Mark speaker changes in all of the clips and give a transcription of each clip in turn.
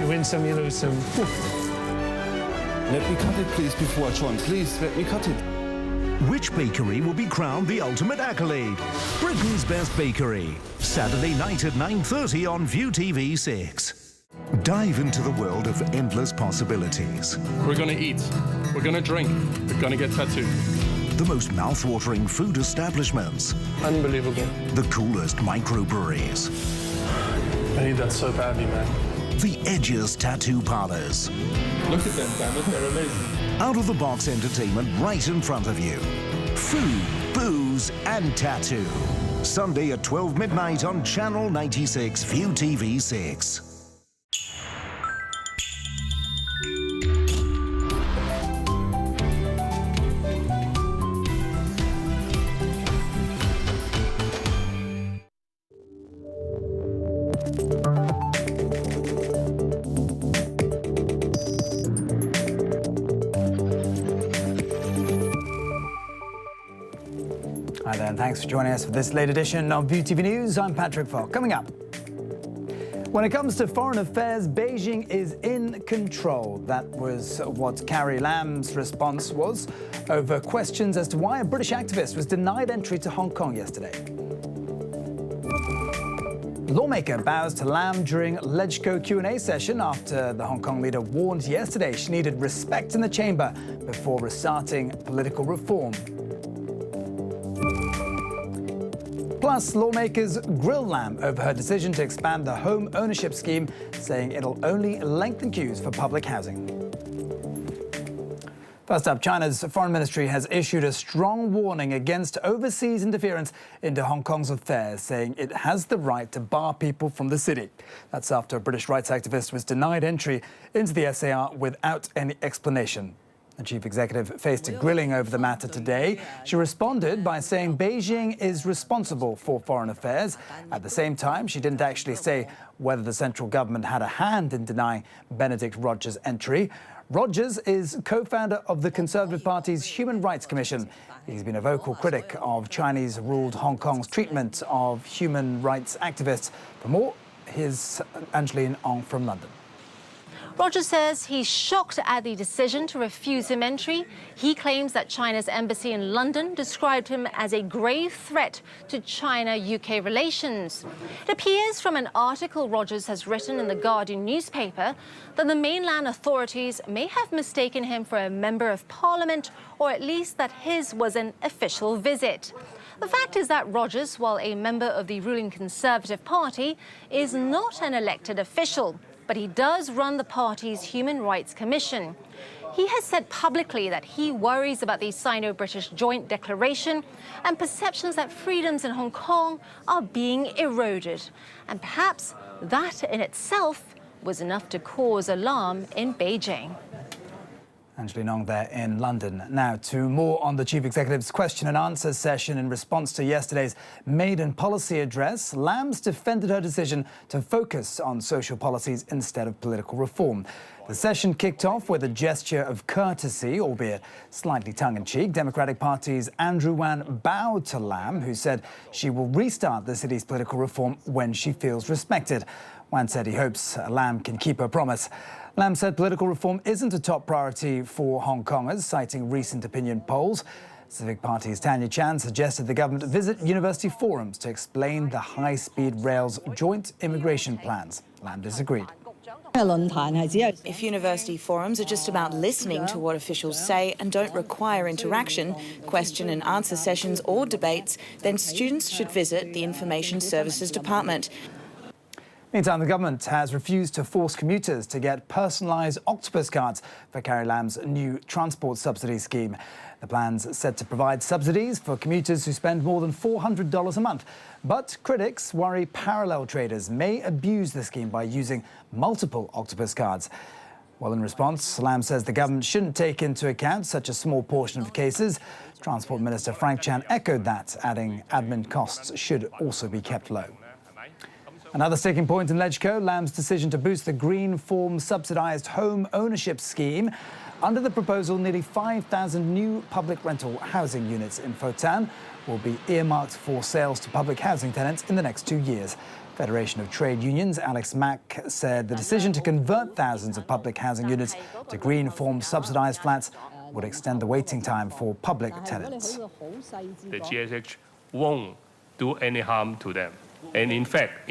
Speaker 1: You win some, you lose some.
Speaker 2: Let me cut it, please, before John. Please, let me cut it.
Speaker 3: Which bakery will be crowned the ultimate accolade? Britain's Best Bakery. Saturday night at 9:30 on ViuTV 6. Dive into the world of endless possibilities.
Speaker 4: We're gonna eat, we're gonna drink, we're gonna get tattooed.
Speaker 3: The most mouth-watering food establishments.
Speaker 1: Unbelievable.
Speaker 3: The coolest microbreweries.
Speaker 1: I need that so badly, man.
Speaker 3: The edgiest tattoo parlors.
Speaker 4: Look at them, damn it, they're amazing.
Speaker 3: Out-of-the-box entertainment right in front of you. Food, booze, and tattoo. Sunday at 12 midnight on Channel 96 ViuTV 6.
Speaker 5: Hi there, and thanks for joining us for this late edition of ViuTV News. I'm Patrick Falk. Coming up, when it comes to foreign affairs, Beijing is in control. That was what Carrie Lam's response was over questions as to why a British activist was denied entry to Hong Kong yesterday. Lawmaker bows to Lam during LegCo Q&A session after the Hong Kong leader warned yesterday she needed respect in the chamber before restarting political reform. Plus, lawmakers grill Lam over her decision to expand the home ownership scheme, saying it'll only lengthen queues for public housing. First up, China's foreign ministry has issued a strong warning against overseas interference into Hong Kong's affairs, saying it has the right to bar people from the city. That's after a British rights activist was denied entry into the SAR without any explanation. The chief executive faced a grilling over the matter today. She responded by saying Beijing is responsible for foreign affairs. At the same time, she didn't actually say whether the central government had a hand in denying Benedict Rogers entry. Rogers is co-founder of the Conservative Party's Human Rights Commission. He's been a vocal critic of Chinese-ruled Hong Kong's treatment of human rights activists. For more, here's Angeline Ong from London.
Speaker 6: Rogers says he's shocked at the decision to refuse him entry. He claims that China's embassy in London described him as a grave threat to China-UK relations. It appears from an article Rogers has written in the Guardian newspaper that the mainland authorities may have mistaken him for a member of parliament, or at least that his was an official visit. The fact is that Rogers, while a member of the ruling Conservative Party, is not an elected official, but he does run the party's Human Rights Commission. He has said publicly that he worries about the Sino-British joint declaration and perceptions that freedoms in Hong Kong are being eroded. And perhaps that in itself was enough to cause alarm in Beijing.
Speaker 5: Angeline Ong there in London. Now to more on the Chief Executive's question and answer session in response to yesterday's maiden policy address. Lam's defended her decision to focus on social policies instead of political reform. The session kicked off with a gesture of courtesy, albeit slightly tongue-in-cheek. Democratic Party's Andrew Wan bowed to Lam, who said she will restart the city's political reform when she feels respected. Wan said he hopes Lam can keep her promise. Lam said political reform isn't a top priority for Hong Kongers, citing recent opinion polls. Civic Party's Tanya Chan suggested the government visit university forums to explain the high-speed rail's joint immigration plans. Lam disagreed.
Speaker 7: If university forums are just about listening to what officials say and don't require interaction, question and answer sessions or debates, then students should visit the Information Services Department.
Speaker 5: Meantime, the government has refused to force commuters to get personalised octopus cards for Carrie Lam's new transport subsidy scheme. The plan's set to provide subsidies for commuters who spend more than $400 a month. But critics worry parallel traders may abuse the scheme by using multiple octopus cards. Well, in response, Lam says the government shouldn't take into account such a small portion of cases. Transport Minister Frank Chan echoed that, adding admin costs should also be kept low. Another sticking point in LegCo, Lam's decision to boost the green form subsidised home ownership scheme. Under the proposal, nearly 5,000 new public rental housing units in Fotan will be earmarked for sales to public housing tenants in the next 2 years. Federation of Trade Unions Alex Mack said the decision to convert thousands of public housing units to green form subsidised flats would extend the waiting time for public tenants.
Speaker 8: The GSH won't do any harm to them. And in fact,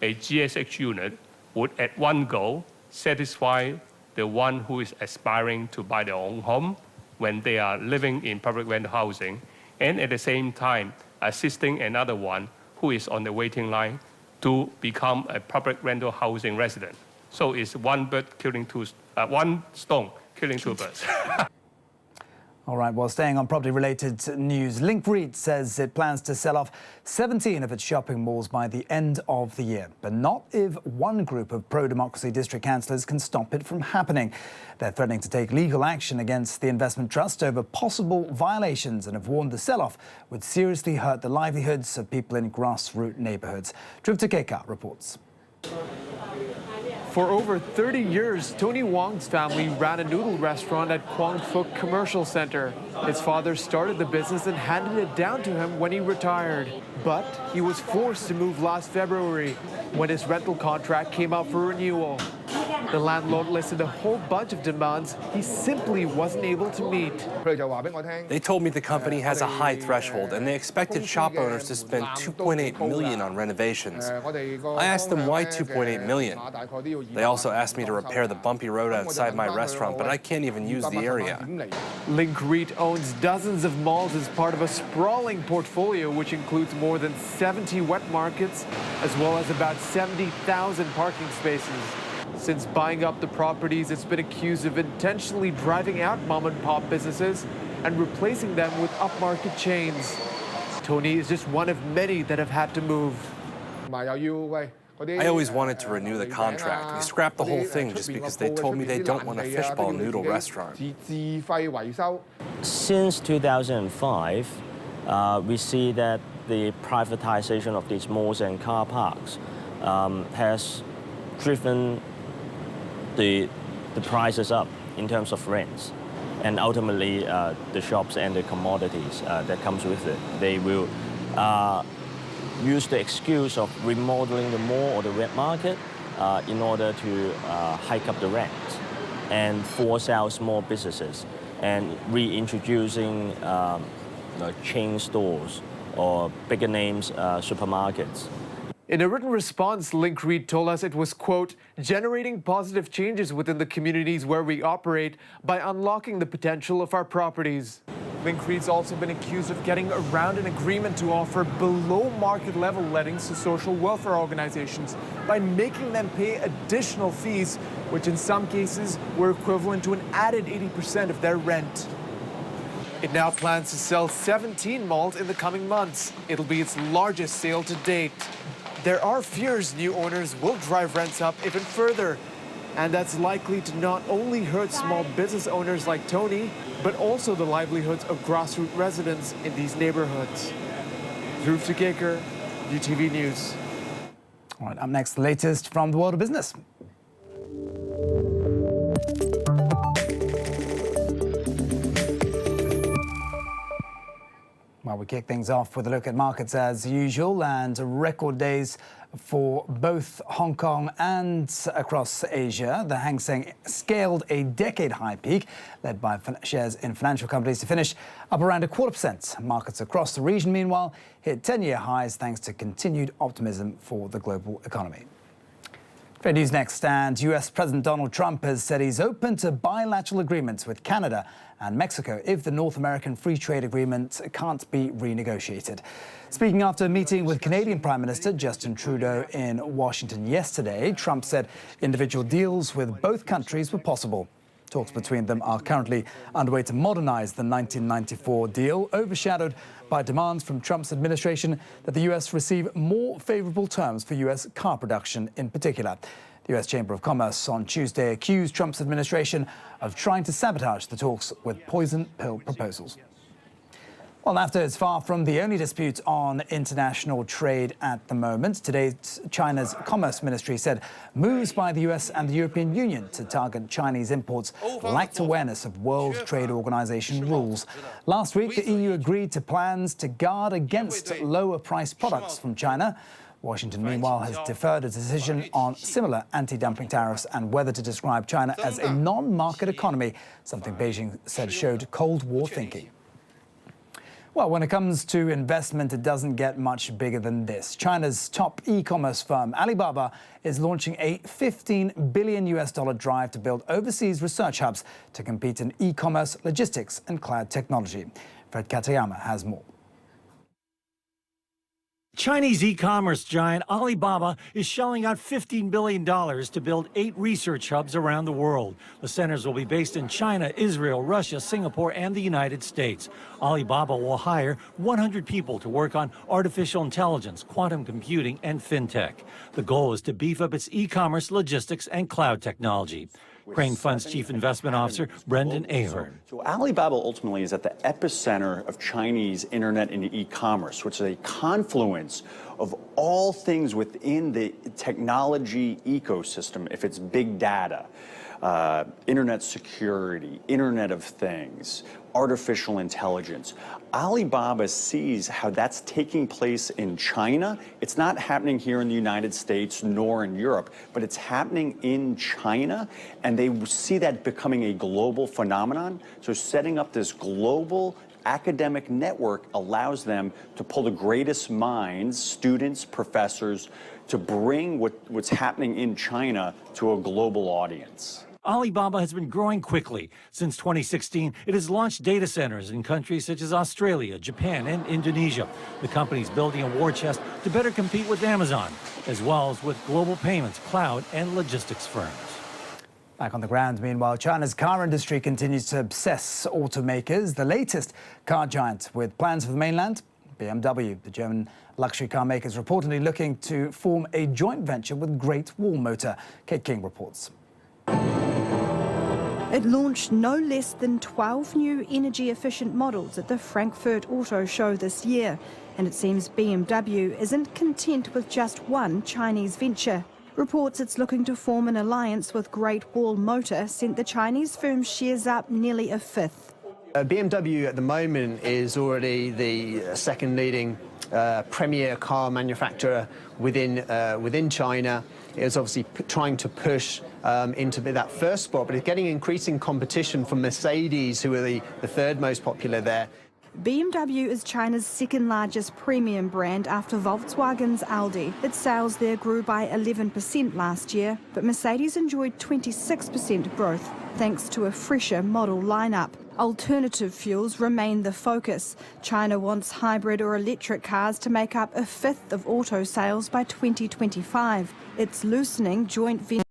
Speaker 8: a GSH unit would at one go satisfy the one who is aspiring to buy their own home when they are living in public rental housing, and at the same time assisting another one who is on the waiting line to become a public rental housing resident. So it's one stone killing two birds.
Speaker 5: All right, well, staying on property-related news, Link REIT says it plans to sell off 17 of its shopping malls by the end of the year, but not if one group of pro-democracy district councillors can stop it from happening. They're threatening to take legal action against the investment trust over possible violations and have warned the sell-off would seriously hurt the livelihoods of people in grassroots neighbourhoods. Trivta Keka reports.
Speaker 9: For over 30 years, Tony Wong's family ran a noodle restaurant at Quang Phuc Commercial Center. His father started the business and handed it down to him when he retired. But he was forced to move last February when his rental contract came up for renewal. The landlord listed a whole bunch of demands he simply wasn't able to meet.
Speaker 10: They told me the company has a high threshold and they expected shop owners to spend $2.8 million on renovations. I asked them why $2.8 million. They also asked me to repair the bumpy road outside my restaurant, but I can't even use the area.
Speaker 9: Link REIT owns dozens of malls as part of a sprawling portfolio which includes more than 70 wet markets as well as about 70,000 parking spaces. Since buying up the properties, it's been accused of intentionally driving out mom-and-pop businesses and replacing them with upmarket chains. Tony is just one of many that have had to move.
Speaker 10: I always wanted to renew the contract. We scrapped the whole thing just because they told me they don't want a fishball noodle restaurant.
Speaker 11: Since 2005, we see that the privatization of these malls and car parks has driven the prices up in terms of rents, and ultimately the shops and the commodities that comes with it. They will use the excuse of remodeling the mall or the wet market in order to hike up the rent and force out small businesses and reintroducing chain stores or bigger names supermarkets.
Speaker 9: In a written response, Link REIT told us it was, quote, generating positive changes within the communities where we operate by unlocking the potential of our properties. Link REIT's also been accused of getting around an agreement to offer below market level lettings to social welfare organizations by making them pay additional fees, which in some cases were equivalent to an added 80% of their rent. It now plans to sell 17 malls in the coming months. It'll be its largest sale to date. There are fears new owners will drive rents up even further, and that's likely to not only hurt small business owners like Tony, but also the livelihoods of grassroots residents in these neighborhoods. Dhruv Tikekar, ViuTV News.
Speaker 5: All right, up next, the latest from the world of business. Well, we kick things off with a look at markets as usual, and record days for both Hong Kong and across Asia. The Hang Seng scaled a decade-high peak, led by shares in financial companies, to finish up around 0.25%. Markets across the region, meanwhile, hit 10-year highs thanks to continued optimism for the global economy. Trade news next, and US President Donald Trump has said he's open to bilateral agreements with Canada and Mexico if the North American Free Trade Agreement can't be renegotiated. Speaking after a meeting with Canadian Prime Minister Justin Trudeau in Washington yesterday, Trump said individual deals with both countries were possible. Talks between them are currently underway to modernize the 1994 deal, overshadowed by demands from Trump's administration that the US receive more favorable terms for US car production in particular. The US Chamber of Commerce on Tuesday accused Trump's administration of trying to sabotage the talks with poison pill proposals. Well, NAFTA is far from the only dispute on international trade at the moment. Today, China's Commerce Ministry said moves by the US and the European Union to target Chinese imports lacked awareness of World Trade Organization rules. Last week, the EU agreed to plans to guard against lower-priced products from China. Washington, meanwhile, has deferred a decision on similar anti-dumping tariffs and whether to describe China as a non-market economy, something Beijing said showed Cold War thinking. Well, when it comes to investment, it doesn't get much bigger than this. China's top e-commerce firm, Alibaba, is launching a $15 billion drive to build overseas research hubs to compete in e-commerce, logistics and cloud technology. Fred Katayama has more.
Speaker 12: Chinese e-commerce giant Alibaba is shelling out $15 billion to build 8 research hubs around the world. The centers will be based in China, Israel, Russia, Singapore, and the United States. Alibaba will hire 100 people to work on artificial intelligence, quantum computing, and fintech. The goal is to beef up its e-commerce, logistics, and cloud technology. Crane Fund's Chief Investment Officer, Brendan Ahern.
Speaker 13: So Alibaba ultimately is at the epicenter of Chinese internet and e-commerce, which is a confluence of all things within the technology ecosystem. If it's big data, internet security, Internet of Things, artificial intelligence. Alibaba sees how that's taking place in China. It's not happening here in the United States nor in Europe, but it's happening in China, and they see that becoming a global phenomenon. So setting up this global academic network allows them to pull the greatest minds, students, professors, to bring what's happening in China to a global audience.
Speaker 12: Alibaba has been growing quickly. Since 2016, it has launched data centers in countries such as Australia, Japan, and Indonesia. The company's building a war chest to better compete with Amazon, as well as with global payments, cloud, and logistics firms.
Speaker 5: Back on the ground, meanwhile, China's car industry continues to obsess automakers. The latest car giant with plans for the mainland, BMW. The German luxury car maker is reportedly looking to form a joint venture with Great Wall Motor. Kate King reports.
Speaker 14: It launched no less than 12 new energy-efficient models at the Frankfurt Auto Show this year, and it seems BMW isn't content with just one Chinese venture. Reports it's looking to form an alliance with Great Wall Motor sent the Chinese firm's shares up nearly a fifth.
Speaker 15: BMW at the moment is already the second leading premier car manufacturer within China. It's obviously trying to push into that first spot, but it's getting increasing competition from Mercedes, who are the third most popular there.
Speaker 14: BMW is China's second largest premium brand after Volkswagen's Audi. Its sales there grew by 11% last year, but Mercedes enjoyed 26% growth thanks to a fresher model lineup. Alternative fuels remain the focus. China wants hybrid or electric cars to make up a fifth of auto sales by 2025. It's loosening joint venture